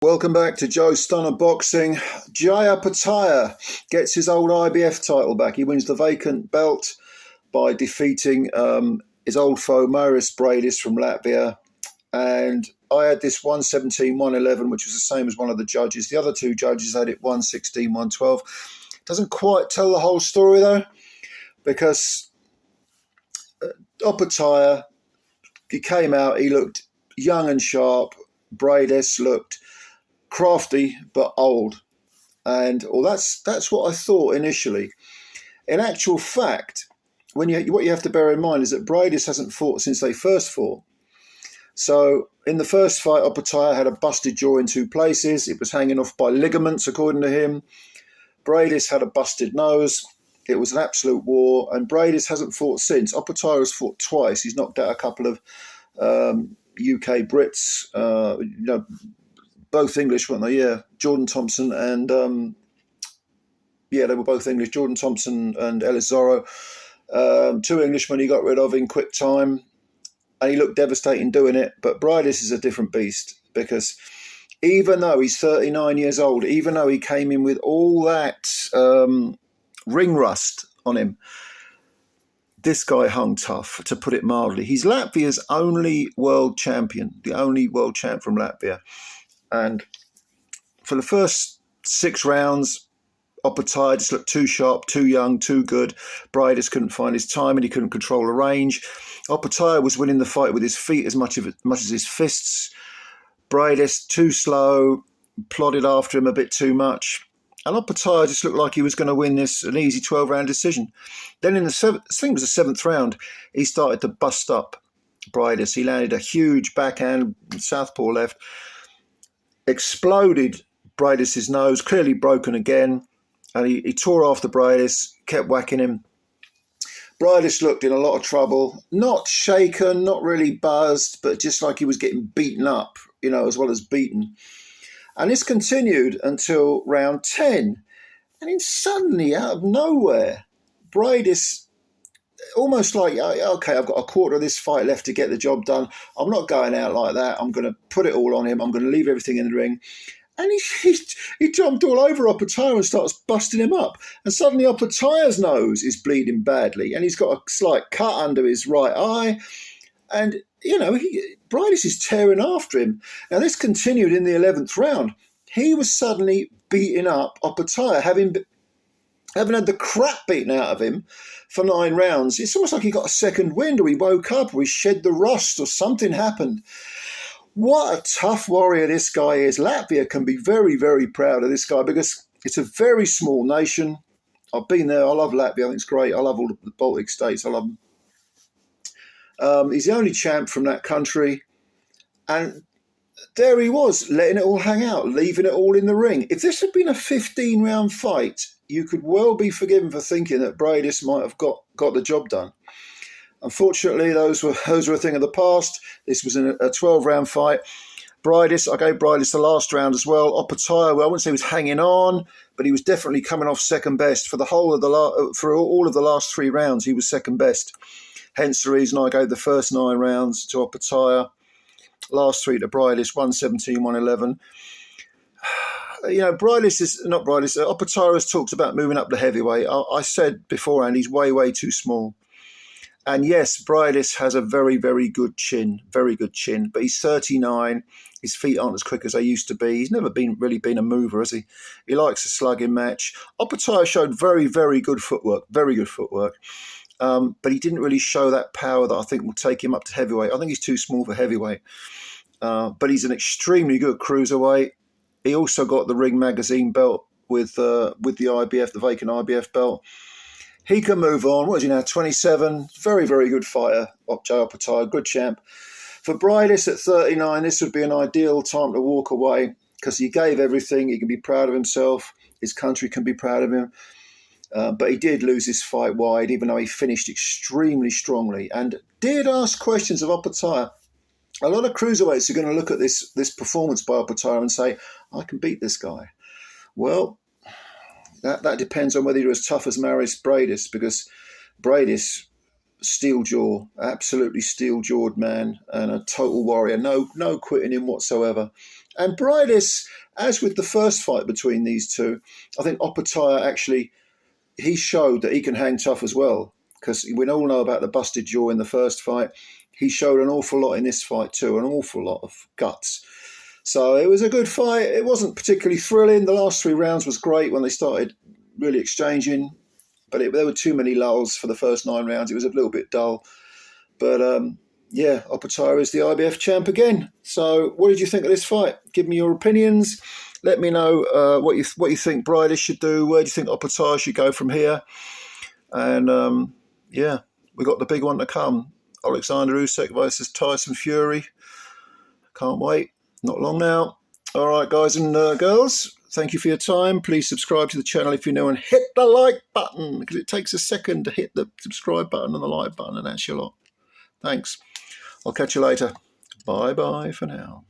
Welcome back to Joe Stunner Boxing. Jai Opetaia gets his old IBF title back. He wins the vacant belt by defeating his old foe Mairis Briedis from Latvia. And I had this 117-111, which was the same as one of the judges. The other two judges had it 116-112. Doesn't quite tell the whole story though, because Opetaia, he came out, he looked young and sharp. Briedis looked crafty but old, and that's what I thought initially. In actual fact, what you have to bear in mind is that Briedis hasn't fought since they first fought. So in the first fight, Opetaia had a busted jaw in two places. It was hanging off by ligaments, according to him. Briedis had a busted nose. It was an absolute war, and Briedis hasn't fought since. Opetaia has fought twice. He's knocked out a couple of UK Brits, both English, weren't they? Yeah, Jordan Thompson and they were both English. Jordan Thompson and Ellis Zorro, two Englishmen he got rid of in quick time, and he looked devastating doing it. But Briedis is a different beast, because even though he's 39 years old, even though he came in with all that ring rust on him, this guy hung tough, to put it mildly. He's Latvia's only world champion, the only world champ from Latvia. And for the first 6 rounds, Opetaia just looked too sharp, too young, too good. Briedis couldn't find his time and he couldn't control the range. Opetaia was winning the fight with his feet as much as his fists. Briedis too slow, plodded after him a bit too much. And Opetaia just looked like he was going to win this an easy 12-round decision. Then in the seventh round, he started to bust up Briedis. He landed a huge backhand, southpaw left, exploded Briedis' nose, clearly broken again, and he tore after Briedis, kept whacking him. Briedis looked in a lot of trouble, not shaken, not really buzzed, but just like he was getting beaten up, as well as beaten. And this continued until round 10. And then suddenly, out of nowhere, Briedis, almost like, okay, I've got a quarter of this fight left to get the job done. I'm not going out like that. I'm going to put it all on him. I'm going to leave everything in the ring. And he jumped all over Opetaia and starts busting him up. And suddenly Opetaia's nose is bleeding badly. And he's got a slight cut under his right eye. And, Briedis is tearing after him. Now, this continued in the 11th round. He was suddenly beating up Opetaia, having had the crap beaten out of him for 9 rounds. It's almost like he got a second wind, or he woke up, or he shed the rust, or something happened. What a tough warrior this guy is. Latvia can be very, very proud of this guy, because it's a very small nation. I've been there. I love Latvia. I think it's great. I love all the Baltic states. I love them. He's the only champ from that country. And there he was, letting it all hang out, leaving it all in the ring. If this had been a 15-round fight, you could well be forgiven for thinking that Briedis might have got the job done. Unfortunately, those were a thing of the past. This was a 12-round fight. I gave Briedis the last round as well. Opetaia, I wouldn't say he was hanging on, but he was definitely coming off second best. For all of the last 3 rounds, he was second best. Hence the reason I gave the first 9 rounds to Opetaia, last 3 to Briedis, 117-111. Opetaia has talked about moving up to heavyweight. I said beforehand, he's way, way too small. And yes, Briedis has a very, very good chin, but he's 39. His feet aren't as quick as they used to be. He's never really been a mover, has he? He likes a slugging match. Opetaia showed very, very good footwork, but he didn't really show that power that I think will take him up to heavyweight. I think he's too small for heavyweight, but he's an extremely good cruiserweight. He also got the Ring Magazine belt with the IBF, the vacant IBF belt. He can move on. What is he now, 27? Very, very good fighter, Jai Opetaia, good champ. For Briedis at 39, this would be an ideal time to walk away, because he gave everything. He can be proud of himself. His country can be proud of him. But he did lose this fight wide, even though he finished extremely strongly and did ask questions of Opetaia. A lot of cruiserweights are going to look at this performance by Opetaia and say, I can beat this guy. Well, that depends on whether you're as tough as Mairis Briedis, because Briedis, steel jaw, absolutely steel-jawed man, and a total warrior. No quitting him whatsoever. And Briedis, as with the first fight between these two, I think Opetaia actually, he showed that he can hang tough as well, because we all know about the busted jaw in the first fight. He showed an awful lot in this fight too, an awful lot of guts. So it was a good fight. It wasn't particularly thrilling. The last 3 rounds was great when they started really exchanging, but there were too many lulls for the first 9 rounds. It was a little bit dull. But yeah, Opetaia is the IBF champ again. So what did you think of this fight? Give me your opinions. Let me know what you think Briedis should do. Where do you think Opetaia should go from here? And yeah, we got the big one to come. Alexander Usyk versus Tyson Fury. Can't wait. Not long now. All right, guys and girls, thank you for your time. Please subscribe to the channel if you're new and hit the like button, because it takes a second to hit the subscribe button and the like button, and that's your lot. Thanks. I'll catch you later. Bye-bye for now.